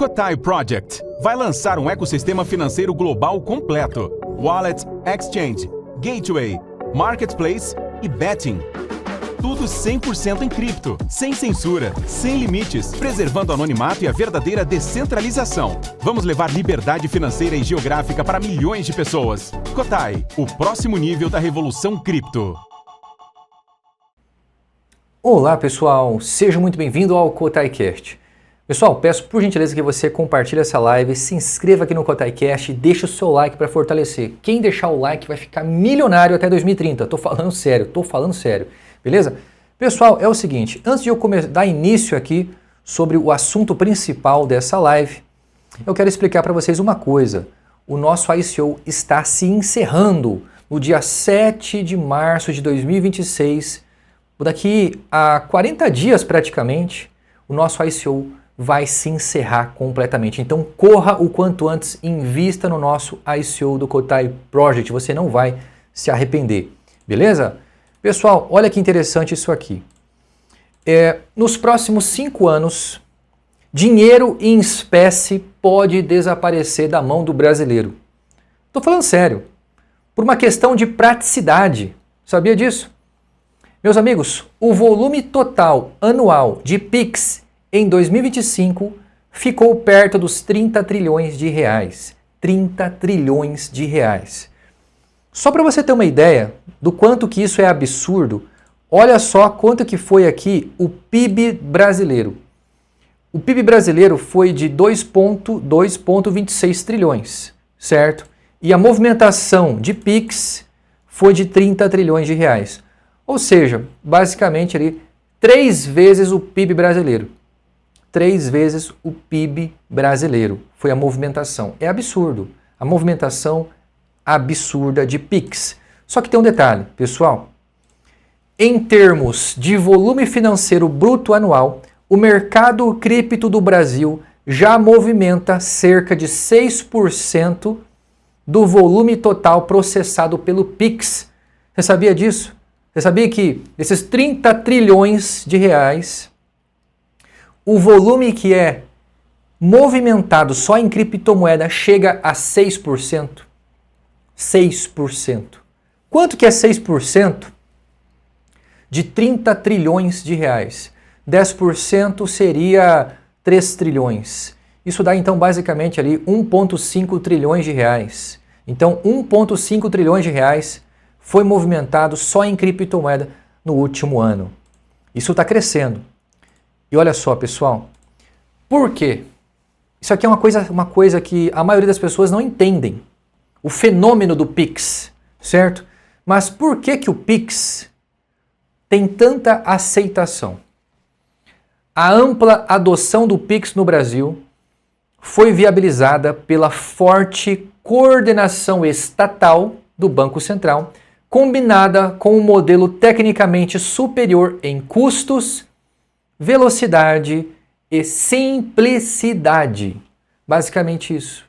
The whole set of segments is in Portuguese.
Cotai Project vai lançar um ecossistema financeiro global completo. Wallet, Exchange, Gateway, Marketplace e Betting. Tudo 100% em cripto, sem censura, sem limites, preservando o anonimato e a verdadeira descentralização. Vamos levar liberdade financeira e geográfica para milhões de pessoas. Cotai, o próximo nível da revolução cripto. Olá pessoal, seja muito bem-vindo ao KotaiCast. Pessoal, peço por gentileza que você compartilhe essa live, se inscreva aqui no KotaiCast e deixe o seu like para fortalecer. Quem deixar o like vai ficar milionário até 2030, tô falando sério. Beleza? Pessoal, é o seguinte, antes de eu dar início aqui sobre o assunto principal dessa live, eu quero explicar para vocês uma coisa. O nosso ICO está se encerrando no dia 7 de março de 2026. Daqui a 40 dias praticamente, o nosso ICO vai se encerrar completamente. Então corra o quanto antes, invista no nosso ICO do Kotai Project, você não vai se arrepender. Beleza? Pessoal, olha que interessante isso aqui. Nos próximos 5 anos, dinheiro em espécie pode desaparecer da mão do brasileiro. Estou falando sério. Por uma questão de praticidade. Sabia disso? Meus amigos, o volume total anual de Pix em 2025 ficou perto dos 30 trilhões de reais. 30 trilhões de reais. Só para você ter uma ideia do quanto que isso é absurdo, olha só quanto que foi aqui o PIB brasileiro. O PIB brasileiro foi de 2,26 trilhões, certo? E a movimentação de Pix foi de 30 trilhões de reais. Ou seja, basicamente ali 3 vezes o PIB brasileiro. 3 vezes o PIB brasileiro foi a movimentação. É absurdo. A movimentação absurda de Pix. Só que tem um detalhe, pessoal. Em termos de volume financeiro bruto anual, o mercado cripto do Brasil já movimenta cerca de 6% do volume total processado pelo Pix. Você sabia disso? Você sabia que desses 30 trilhões de reais, o volume que é movimentado só em criptomoeda chega a 6%? 6%. Quanto que é 6% de 30 trilhões de reais? 10% seria 3 trilhões. Isso dá então basicamente ali 1,5 trilhões de reais. Então 1,5 trilhões de reais foi movimentado só em criptomoeda no último ano. Isso está crescendo. E olha só, pessoal, por quê? Isso aqui é uma coisa que a maioria das pessoas não entendem. O fenômeno do Pix, certo? Mas por que que o Pix tem tanta aceitação? A ampla adoção do Pix no Brasil foi viabilizada pela forte coordenação estatal do Banco Central, combinada com um modelo tecnicamente superior em custos, velocidade e simplicidade. Basicamente isso.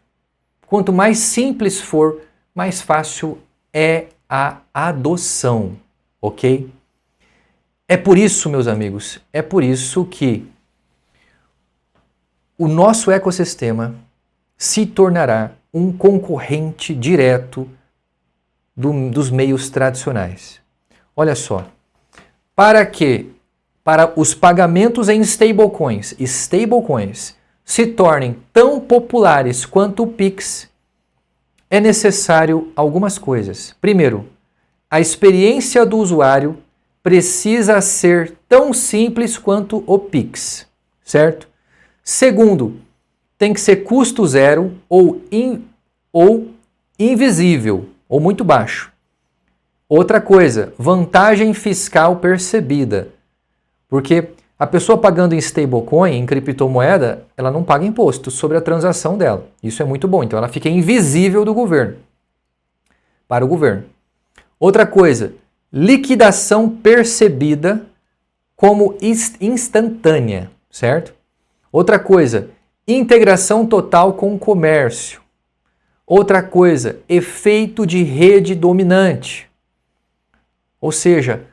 Quanto mais simples for, mais fácil é a adoção, ok? É por isso, meus amigos, é por isso que o nosso ecossistema se tornará um concorrente direto dos meios tradicionais. Olha só, para os pagamentos em stablecoins se tornem tão populares quanto o Pix, é necessário algumas coisas. Primeiro, a experiência do usuário precisa ser tão simples quanto o Pix, certo? Segundo, tem que ser custo zero ou invisível, ou muito baixo. Outra coisa, vantagem fiscal percebida. Porque a pessoa pagando em stablecoin, em criptomoeda, ela não paga imposto sobre a transação dela. Isso é muito bom. Então ela fica invisível do governo, para o governo. Outra coisa, liquidação percebida como instantânea, certo? Outra coisa, integração total com o comércio. Outra coisa, efeito de rede dominante. Ou seja,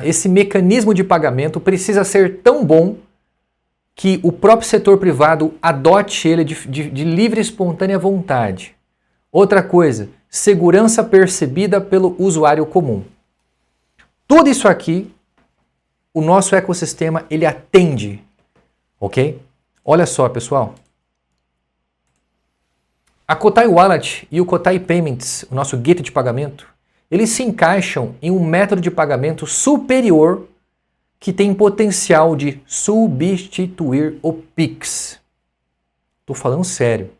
esse mecanismo de pagamento precisa ser tão bom que o próprio setor privado adote ele de livre e espontânea vontade. Outra coisa, segurança percebida pelo usuário comum. Tudo isso aqui, o nosso ecossistema, ele atende, ok? Olha só, pessoal. A Kotai Wallet e o Kotai Payments, o nosso gateway de pagamento, eles se encaixam em um método de pagamento superior que tem potencial de substituir o Pix. Estou falando sério.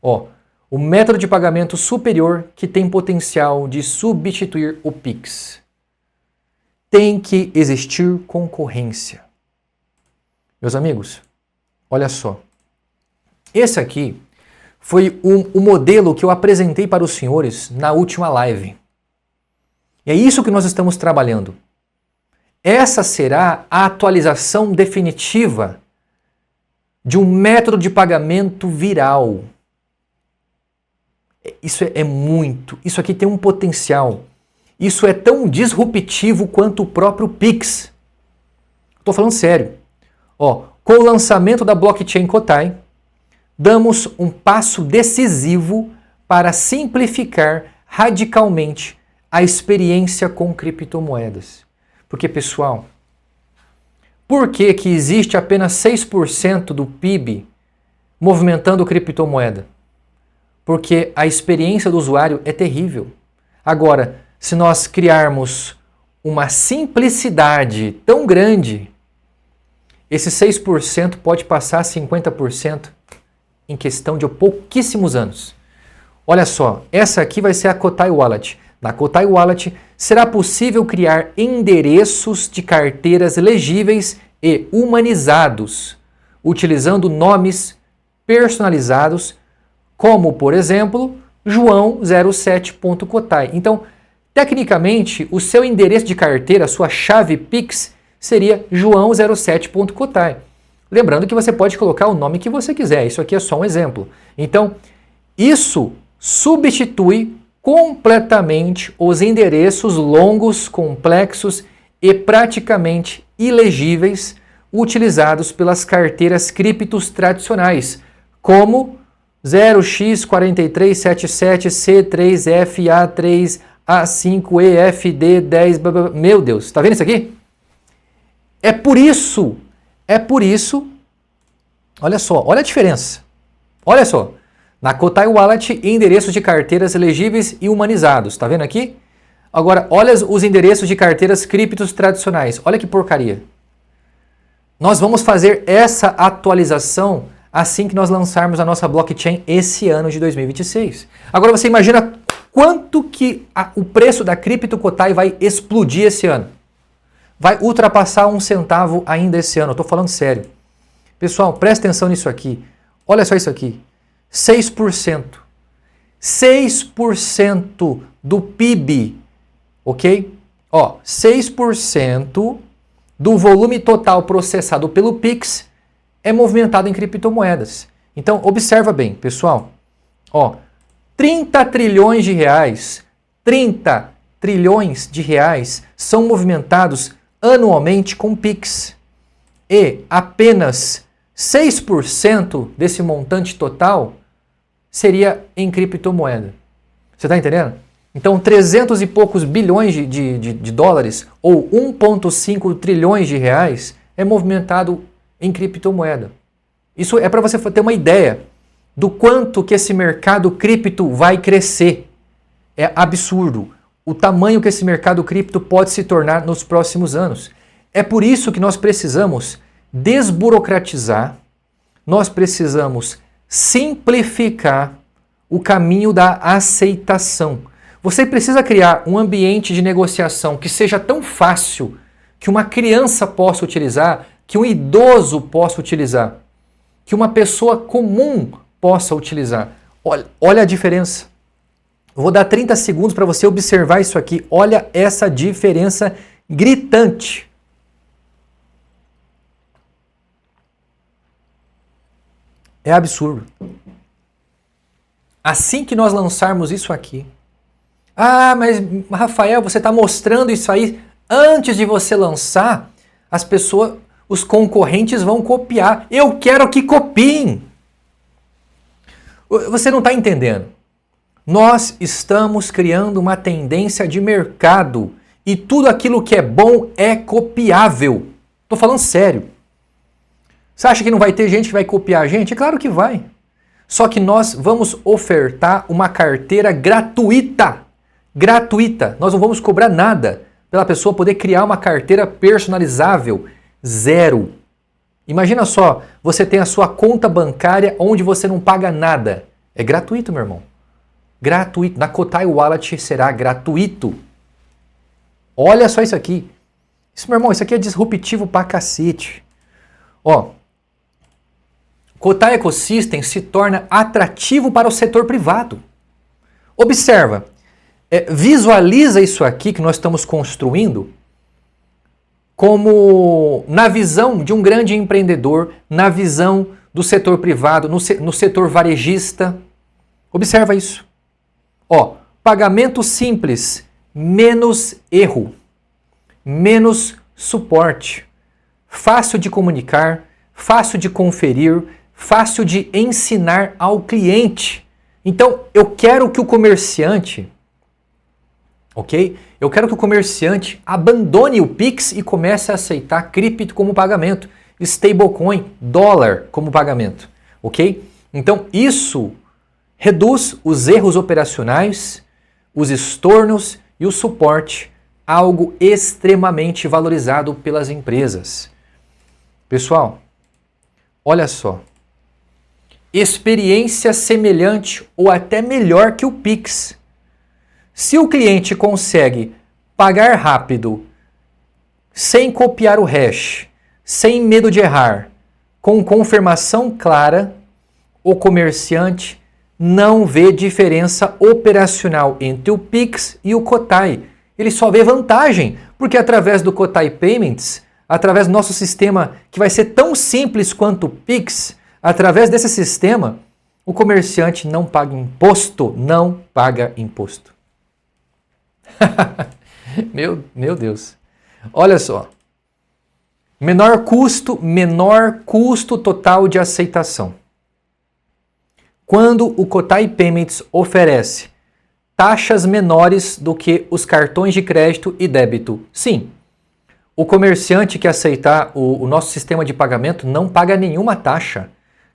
Ó, o método de pagamento superior que tem potencial de substituir o Pix. Tem que existir concorrência. Meus amigos, olha só. Esse aqui foi o modelo que eu apresentei para os senhores na última live. E é isso que nós estamos trabalhando. Essa será a atualização definitiva de um método de pagamento viral. Isso é muito. Isso aqui tem um potencial. Isso é tão disruptivo quanto o próprio Pix. Estou falando sério. Ó, com o lançamento da blockchain Kotai, damos um passo decisivo para simplificar radicalmente a experiência com criptomoedas. Porque, pessoal, por que que existe apenas 6% do PIB movimentando criptomoeda? Porque a experiência do usuário é terrível. Agora, se nós criarmos uma simplicidade tão grande, esse 6% pode passar a 50% em questão de pouquíssimos anos. Olha só, essa aqui vai ser a Kotai Wallet. Na Kotai Wallet será possível criar endereços de carteiras legíveis e humanizados, utilizando nomes personalizados, como, por exemplo, joão07.kotai. Então, tecnicamente, o seu endereço de carteira, a sua chave Pix, seria joão07.kotai. Lembrando que você pode colocar o nome que você quiser, isso aqui é só um exemplo. Então, isso substitui completamente os endereços longos, complexos e praticamente ilegíveis utilizados pelas carteiras criptos tradicionais, como 0x4377C3FA3A5EFD10... Meu Deus, está vendo isso aqui? É por isso, olha só, olha a diferença. Olha só. Na Kotai Wallet, endereços de carteiras legíveis e humanizados. Está vendo aqui? Agora, olha os endereços de carteiras criptos tradicionais. Olha que porcaria. Nós vamos fazer essa atualização assim que nós lançarmos a nossa blockchain esse ano de 2026. Agora, você imagina quanto que o preço da cripto Kotai vai explodir esse ano. Vai ultrapassar 1 centavo ainda esse ano. Estou falando sério. Pessoal, presta atenção nisso aqui. Olha só isso aqui. 6%. 6% do PIB, ok? Ó, 6% do volume total processado pelo Pix é movimentado em criptomoedas. Então, observa bem, pessoal. Ó, 30 trilhões de reais, 30 trilhões de reais são movimentados anualmente com Pix. E apenas 6% desse montante total seria em criptomoeda. Você está entendendo? Então, 300 e poucos bilhões de dólares ou 1,5 trilhões de reais é movimentado em criptomoeda. Isso é para você ter uma ideia do quanto que esse mercado cripto vai crescer. É absurdo o tamanho que esse mercado cripto pode se tornar nos próximos anos. É por isso que nós precisamos desburocratizar, nós precisamos simplificar o caminho da aceitação. Você precisa criar um ambiente de negociação que seja tão fácil que uma criança possa utilizar, que um idoso possa utilizar, que uma pessoa comum possa utilizar. Olha a diferença. Eu vou dar 30 segundos para você observar isso aqui. Olha essa diferença gritante. É absurdo. Assim que nós lançarmos isso aqui, mas Rafael, você está mostrando isso aí antes de você lançar, as pessoas, os concorrentes vão copiar. Eu quero que copiem. Você não está entendendo. Nós estamos criando uma tendência de mercado e tudo aquilo que é bom é copiável. Estou falando sério. Você acha que não vai ter gente que vai copiar a gente? É claro que vai. Só que nós vamos ofertar uma carteira gratuita. Gratuita. Nós não vamos cobrar nada pela pessoa poder criar uma carteira personalizável. Zero. Imagina só, você tem a sua conta bancária onde você não paga nada. É gratuito, meu irmão. Gratuito. Na Kotai Wallet será gratuito. Olha só isso aqui. Isso, meu irmão, isso aqui é disruptivo pra cacete. Ó, Kotai Ecosystem se torna atrativo para o setor privado. Observa, visualiza isso aqui que nós estamos construindo como na visão de um grande empreendedor, na visão do setor privado, no setor varejista. Observa isso. Ó, pagamento simples, menos erro, menos suporte, fácil de comunicar, fácil de conferir, fácil de ensinar ao cliente. Então, eu quero que o comerciante, ok? Eu quero que o comerciante abandone o Pix e comece a aceitar cripto como pagamento, stablecoin, dólar como pagamento, ok? Então, isso reduz os erros operacionais, os estornos e o suporte, algo extremamente valorizado pelas empresas. Pessoal, olha só. Experiência semelhante ou até melhor que o Pix. Se o cliente consegue pagar rápido, sem copiar o hash, sem medo de errar, com confirmação clara, o comerciante não vê diferença operacional entre o Pix e o Kotai. Ele só vê vantagem, porque através do Kotai Payments, através do nosso sistema que vai ser tão simples quanto o Pix, através desse sistema, o comerciante não paga imposto. Não paga imposto. Meu Deus. Olha só. Menor custo total de aceitação. Quando o Kotai Payments oferece taxas menores do que os cartões de crédito e débito, sim, o comerciante que aceitar o nosso sistema de pagamento não paga nenhuma taxa.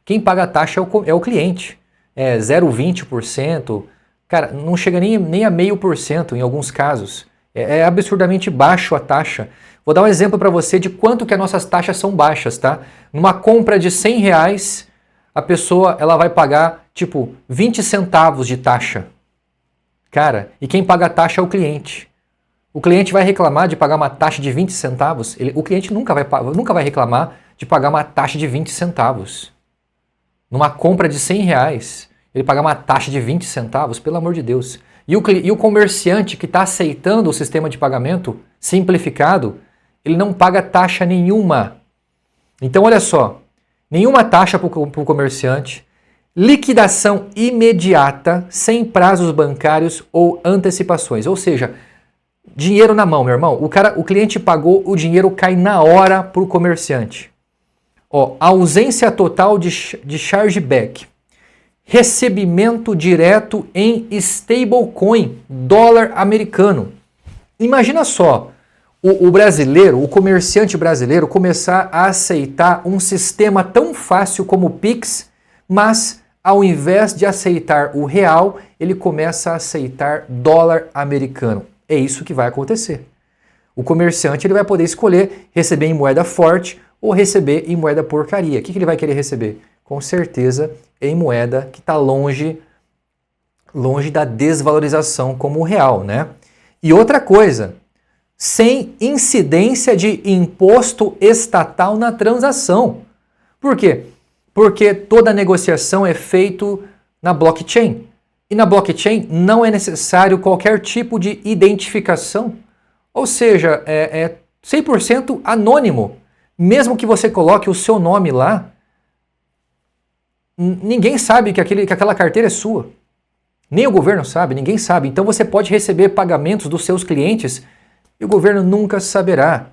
Quem paga a taxa é o cliente. É 0,20%. Cara, não chega nem a 0,5% em alguns casos. É absurdamente baixo a taxa. Vou dar um exemplo para você de quanto que as nossas taxas são baixas, tá? Numa compra de R$100, a pessoa ela vai pagar, tipo, 20 centavos de taxa. Cara, e quem paga a taxa é o cliente. O cliente vai reclamar de pagar uma taxa de 20 centavos? O cliente nunca vai reclamar de pagar uma taxa de 20 centavos. Numa compra de R$100, ele pagar uma taxa de 20 centavos, pelo amor de Deus. E o comerciante que está aceitando o sistema de pagamento simplificado, ele não paga taxa nenhuma. Então, olha só, nenhuma taxa para o comerciante, liquidação imediata, sem prazos bancários ou antecipações. Ou seja, dinheiro na mão, meu irmão. O cliente pagou, o dinheiro cai na hora para o comerciante. Ó, ausência total de chargeback. Recebimento direto em stablecoin, dólar americano. Imagina só, o brasileiro, o comerciante brasileiro começar a aceitar um sistema tão fácil como o Pix, mas ao invés de aceitar o real, ele começa a aceitar dólar americano. É isso que vai acontecer. O comerciante ele vai poder escolher receber em moeda forte ou receber em moeda porcaria. O que ele vai querer receber? Com certeza em moeda que está longe da desvalorização como o real, né? E outra coisa, sem incidência de imposto estatal na transação. Por quê? Porque toda negociação é feita na blockchain. E na blockchain não é necessário qualquer tipo de identificação. Ou seja, é 100% anônimo. Mesmo que você coloque o seu nome lá, ninguém sabe que aquela carteira é sua. Nem o governo sabe, ninguém sabe. Então você pode receber pagamentos dos seus clientes e o governo nunca saberá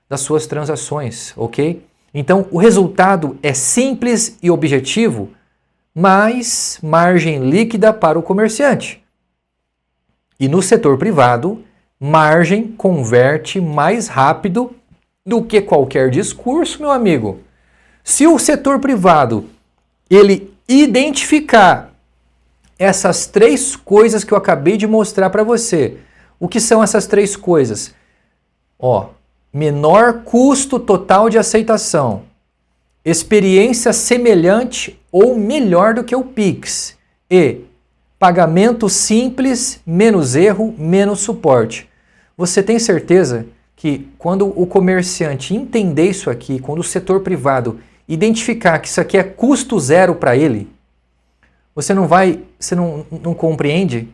das suas transações, ok? Então, o resultado é simples e objetivo, mais margem líquida para o comerciante. E no setor privado, margem converte mais rápido do que qualquer discurso, meu amigo. Se o setor privado ele identificar essas 3 coisas que eu acabei de mostrar para você, o que são essas 3 coisas? Menor custo total de aceitação, experiência semelhante ou melhor do que o Pix e pagamento simples, menos erro, menos suporte. Você tem certeza que quando o comerciante entender isso aqui, quando o setor privado identificar que isso aqui é custo zero para ele, você não compreende,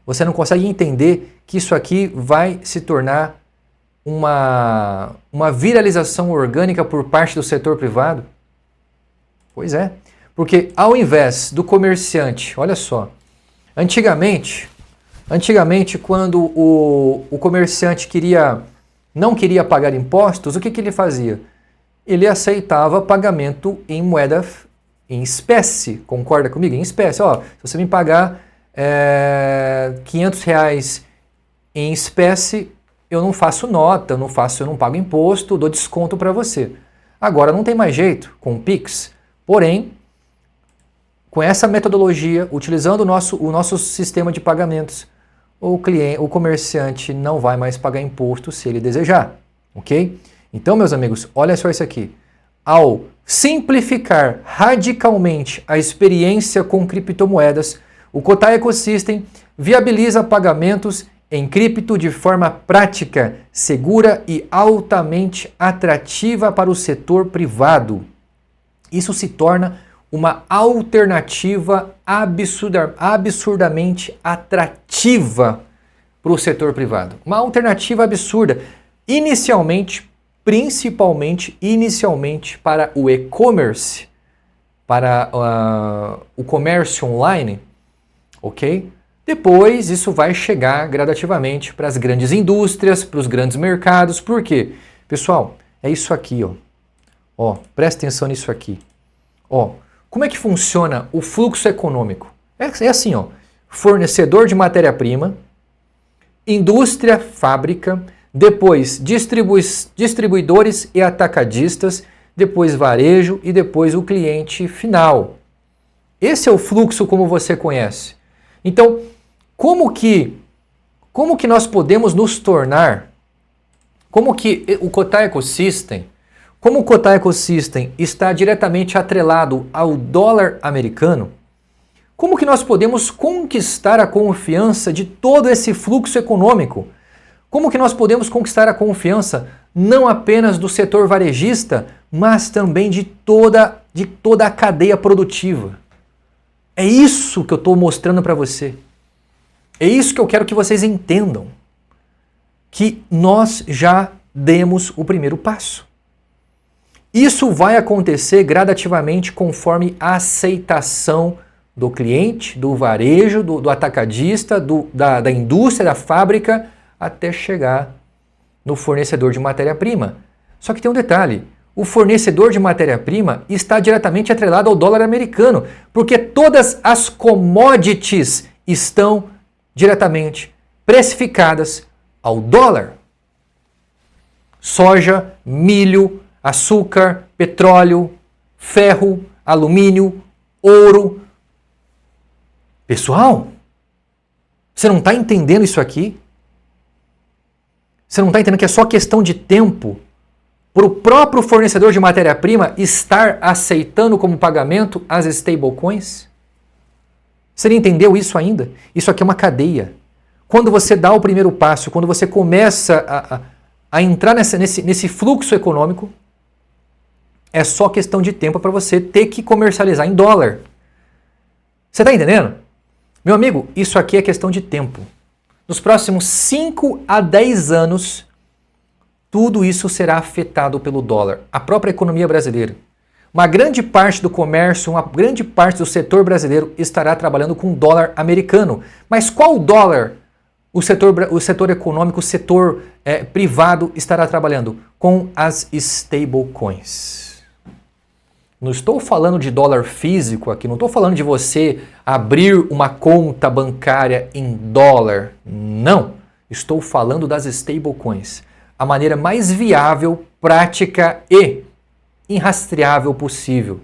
você não consegue entender que isso aqui vai se tornar uma viralização orgânica por parte do setor privado? Pois é, porque ao invés do comerciante, olha só, antigamente quando o comerciante não queria pagar impostos, o que ele fazia? Ele aceitava pagamento em moeda em espécie, concorda comigo? Em espécie, se você me pagar R$500 em espécie, eu não faço nota, eu não pago imposto, dou desconto para você. Agora não tem mais jeito com o Pix, porém, com essa metodologia, utilizando o nosso sistema de pagamentos, o comerciante não vai mais pagar imposto se ele desejar, ok? Então, meus amigos, olha só isso aqui. Ao simplificar radicalmente a experiência com criptomoedas, o Kotai Ecosystem viabiliza pagamentos em cripto de forma prática, segura e altamente atrativa para o setor privado. Isso se torna uma alternativa absurdamente atrativa para o setor privado. Uma alternativa absurda, principalmente para o e-commerce, para o comércio online, ok? Depois isso vai chegar gradativamente para as grandes indústrias, para os grandes mercados. Por quê? Pessoal, é isso aqui, ó. Presta atenção nisso aqui. Como é que funciona o fluxo econômico? É assim, fornecedor de matéria-prima, indústria, fábrica, depois distribuidores e atacadistas, depois varejo e depois o cliente final. Esse é o fluxo como você conhece. Então, como que nós podemos nos tornar, como que o Kotai Ecosystem, como o Kotai Ecosystem está diretamente atrelado ao dólar americano, como que nós podemos conquistar a confiança de todo esse fluxo econômico? Como que nós podemos conquistar a confiança não apenas do setor varejista, mas também de toda a cadeia produtiva? É isso que eu estou mostrando para você. É isso que eu quero que vocês entendam. Que nós já demos o primeiro passo. Isso vai acontecer gradativamente conforme a aceitação do cliente, do varejo, do atacadista, da indústria, da fábrica, até chegar no fornecedor de matéria-prima. Só que tem um detalhe. O fornecedor de matéria-prima está diretamente atrelado ao dólar americano, porque todas as commodities estão diretamente precificadas ao dólar. Soja, milho, açúcar, petróleo, ferro, alumínio, ouro. Pessoal, você não está entendendo isso aqui? Você não está entendendo que é só questão de tempo para o próprio fornecedor de matéria-prima estar aceitando como pagamento as stablecoins? Você não entendeu isso ainda? Isso aqui é uma cadeia. Quando você dá o primeiro passo, quando você começa a entrar nesse fluxo econômico, é só questão de tempo para você ter que comercializar em dólar. Você está entendendo? Meu amigo, isso aqui é questão de tempo. Nos próximos 5 a 10 anos, tudo isso será afetado pelo dólar. A própria economia brasileira. Uma grande parte do comércio, uma grande parte do setor brasileiro estará trabalhando com dólar americano. Mas qual dólar o setor econômico, o setor privado estará trabalhando? Com as stablecoins. Não estou falando de dólar físico aqui, não estou falando de você abrir uma conta bancária em dólar. Não. Estou falando das stablecoins. A maneira mais viável, prática e irrastreável possível.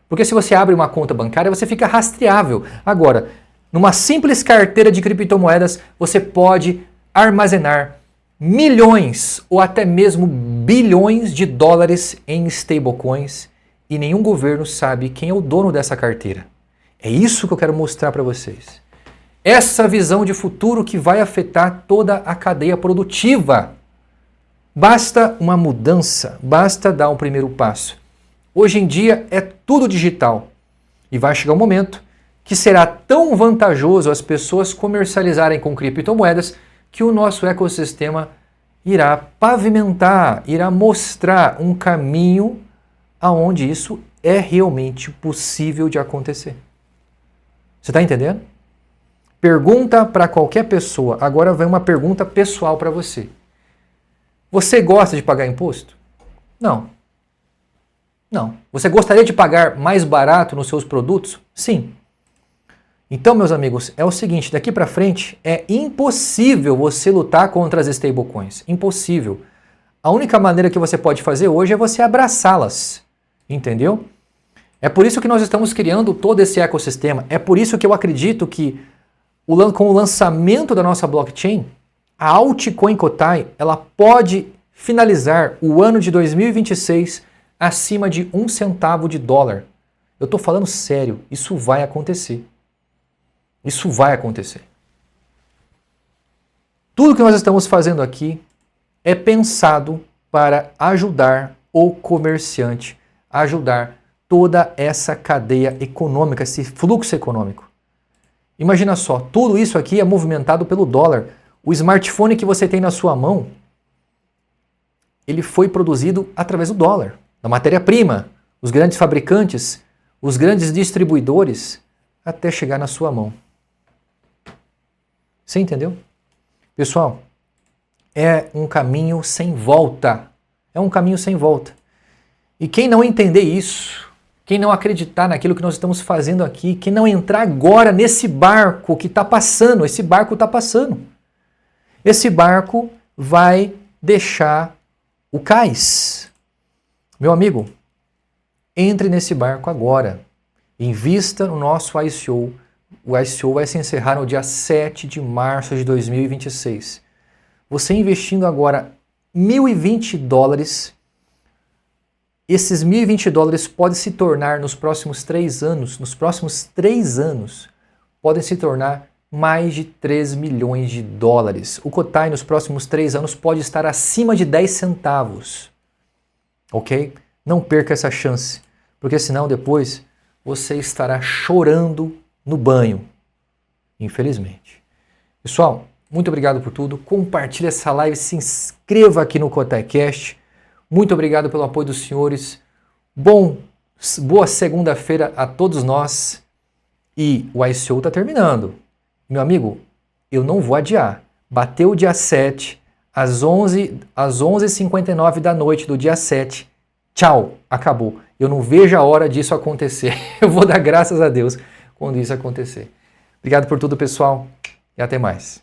Porque se você abre uma conta bancária, você fica rastreável. Agora, numa simples carteira de criptomoedas, você pode armazenar milhões ou até mesmo bilhões de dólares em stablecoins e nenhum governo sabe quem é o dono dessa carteira. É isso que eu quero mostrar para vocês. Essa visão de futuro que vai afetar toda a cadeia produtiva. Basta uma mudança, basta dar um primeiro passo. Hoje em dia é tudo digital e vai chegar um momento que será tão vantajoso as pessoas comercializarem com criptomoedas que o nosso ecossistema irá pavimentar, irá mostrar um caminho aonde isso é realmente possível de acontecer. Você está entendendo? Pergunta para qualquer pessoa. Agora vem uma pergunta pessoal para você. Você gosta de pagar imposto? Não. Não. Você gostaria de pagar mais barato nos seus produtos? Sim. Então, meus amigos, é o seguinte, daqui para frente é impossível você lutar contra as stablecoins. Impossível. A única maneira que você pode fazer hoje é você abraçá-las. Entendeu? É por isso que nós estamos criando todo esse ecossistema. É por isso que eu acredito que com o lançamento da nossa blockchain, a Altcoin Kotai, ela pode finalizar o ano de 2026 acima de 1 centavo de dólar. Eu estou falando sério, isso vai acontecer. Isso vai acontecer. Tudo que nós estamos fazendo aqui é pensado para ajudar o comerciante, ajudar toda essa cadeia econômica, esse fluxo econômico. Imagina só, tudo isso aqui é movimentado pelo dólar. O smartphone que você tem na sua mão, ele foi produzido através do dólar, da matéria-prima, os grandes fabricantes, os grandes distribuidores, até chegar na sua mão. Você entendeu? Pessoal, é um caminho sem volta. É um caminho sem volta. E quem não entender isso, quem não acreditar naquilo que nós estamos fazendo aqui, quem não entrar agora nesse barco que está passando, esse barco está passando. Esse barco vai deixar o cais. Meu amigo, entre nesse barco agora. Invista no nosso ICO. O ICO vai se encerrar no dia 7 de março de 2026. Você investindo agora $1.020, esses $1.020 podem se tornar nos próximos 3 anos, podem se tornar mais de 3 milhões de dólares. O Kotai nos próximos 3 anos pode estar acima de 10 centavos. Ok? Não perca essa chance, porque senão depois você estará chorando no banho, infelizmente. Pessoal, muito obrigado por tudo. Compartilhe essa live, se inscreva aqui no KotaiCast. Muito obrigado pelo apoio dos senhores. Boa segunda-feira a todos nós. E o ICO está terminando. Meu amigo, eu não vou adiar. Bateu o dia 7, às 11h59 da noite do dia 7. Tchau, acabou. Eu não vejo a hora disso acontecer. Eu vou dar graças a Deus quando isso acontecer. Obrigado por tudo, pessoal, e até mais.